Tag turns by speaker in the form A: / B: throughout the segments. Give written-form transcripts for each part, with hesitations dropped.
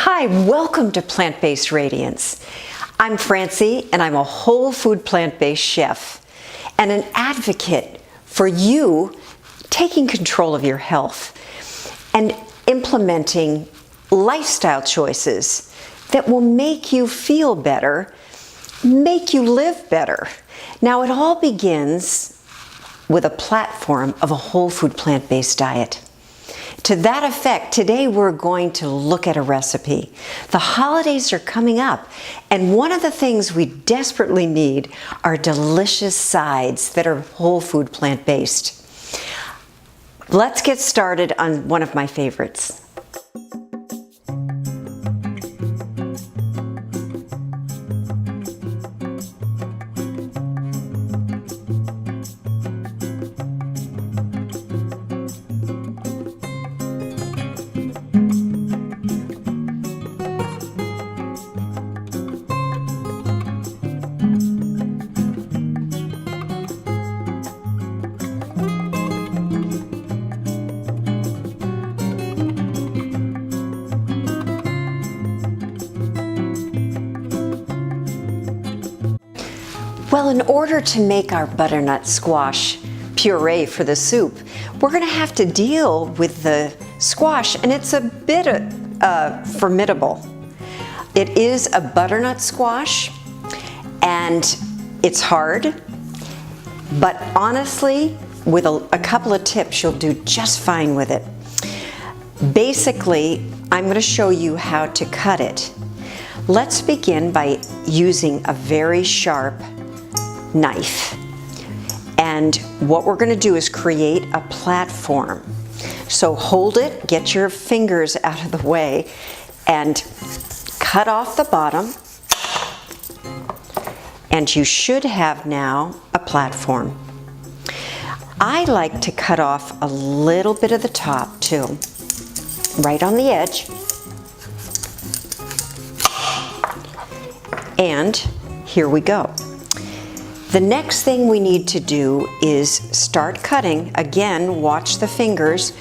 A: Hi, welcome to Plant-Based Radiance. I'm Francie, and I'm a whole food plant-based chef and an advocate for you taking control of your health and implementing lifestyle choices that will make you feel better, make you live better. Now, it all begins with a platform of a whole food plant-based diet. To that effect, today we're going to look at a recipe. The holidays are coming up, and one of the things we desperately need are delicious sides that are whole food plant-based. Let's get started on one of my favorites. Well, in order to make our butternut squash puree for the soup, we're going to have to deal with the squash, and it's a bit formidable. It is a butternut squash, and it's hard, but honestly, with a couple of tips, you'll do just fine with it. Basically, I'm going to show you how to cut it. Let's begin by using a very sharp knife. And what we're going to do is create a platform. So hold it, get your fingers out of the way, and cut off the bottom. And you should have now a platform. I like to cut off a little bit of the top too, right on the edge. And here we go. The next thing we need to do is start cutting. Again, watch the fingers,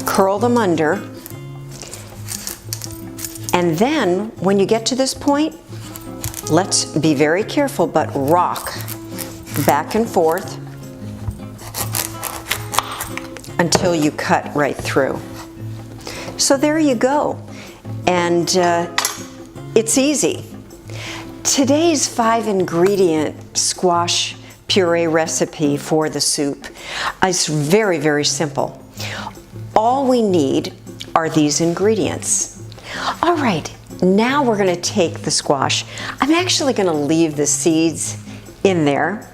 A: curl them under. And then when you get to this point, let's be very careful, but rock back and forth until you cut right through. So there you go. And it's easy. Today's 5-ingredient squash puree recipe for the soup is very, very simple. All we need are these ingredients. All right, now we're going to take the squash. I'm actually going to leave the seeds in there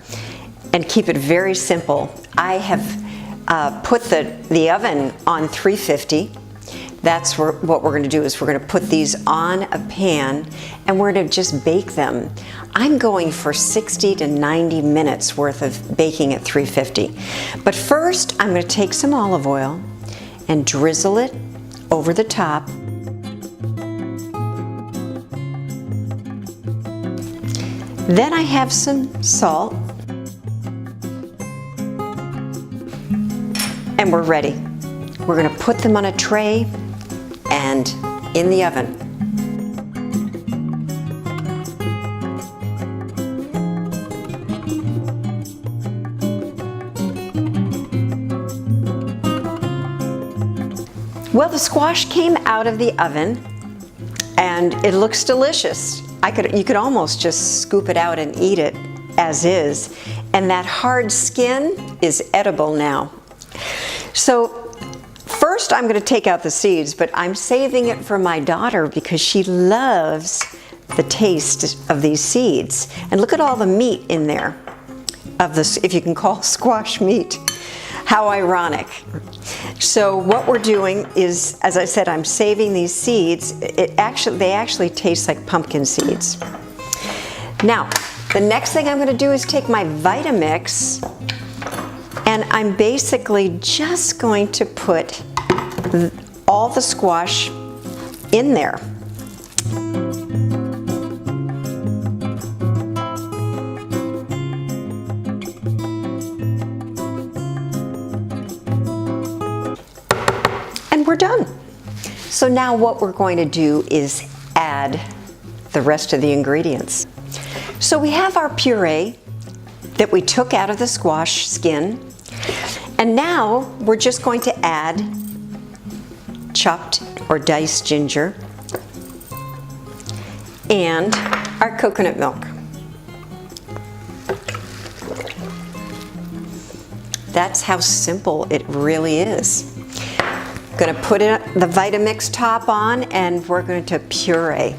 A: and keep it very simple. I have put the oven on 350. That's what we're going to do is we're going to put these on a pan and we're going to just bake them. I'm going for 60 to 90 minutes worth of baking at 350. But first I'm going to take some olive oil and drizzle it over the top. Then I have some salt. And we're ready. We're going to put them on a tray and in the oven. Well, the squash came out of the oven and it looks delicious. You could almost just scoop it out and eat it as is. And that hard skin is edible now. So first, I'm going to take out the seeds, but I'm saving it for my daughter because she loves the taste of these seeds. And look at all the meat in there, of this, if you can call squash meat. How ironic. So what we're doing is, as I said, I'm saving these seeds. They actually taste like pumpkin seeds. Now, the next thing I'm going to do is take my Vitamix, and I'm basically just going to put all the squash in there. And we're done. So now what we're going to do is add the rest of the ingredients. So we have our puree that we took out of the squash skin, and now we're just going to add chopped or diced ginger and our coconut milk. That's how simple it really is. Going to put the Vitamix top on, and we're going to puree.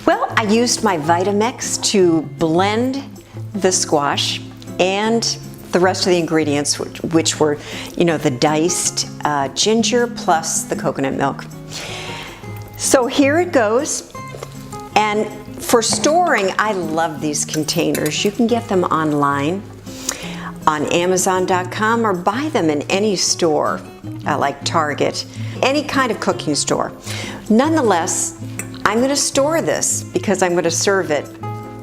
A: Well, I used my Vitamix to blend the squash and the rest of the ingredients, which were, the diced ginger plus the coconut milk. So here it goes. And for storing, I love these containers. You can get them online on Amazon.com or buy them in any store, like Target, any kind of cooking store. Nonetheless, I'm going to store this because I'm going to serve it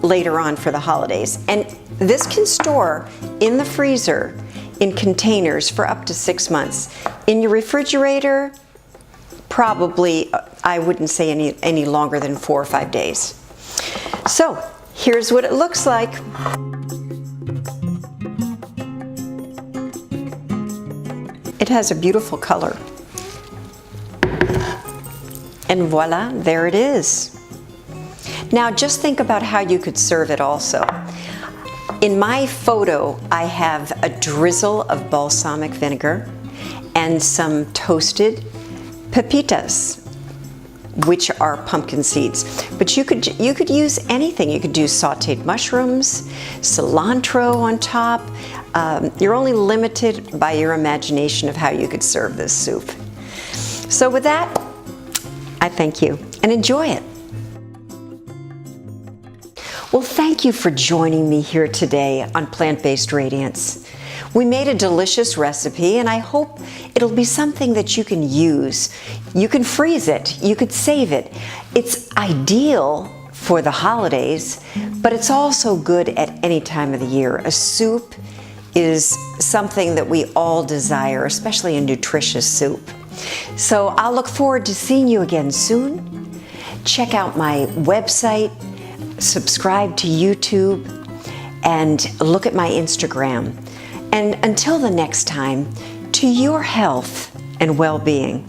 A: later on for the holidays. And this can store in the freezer in containers for up to 6 months. In your refrigerator, probably, I wouldn't say any longer than 4 or 5 days. So here's what it looks like. It has a beautiful color. And voila, there it is. Now just think about how you could serve it also. In my photo, I have a drizzle of balsamic vinegar and some toasted pepitas, which are pumpkin seeds. But you could use anything. You could do sauteed mushrooms, cilantro on top. You're only limited by your imagination of how you could serve this soup. So with that, I thank you and enjoy it. Well, thank you for joining me here today on Plant-Based Radiance. We made a delicious recipe, and I hope it'll be something that you can use. You can freeze it, you could save it. It's ideal for the holidays, but it's also good at any time of the year. A soup is something that we all desire, especially a nutritious soup. So I'll look forward to seeing you again soon. Check out my website, subscribe to YouTube, and look at my Instagram. And until the next time, to your health and well-being.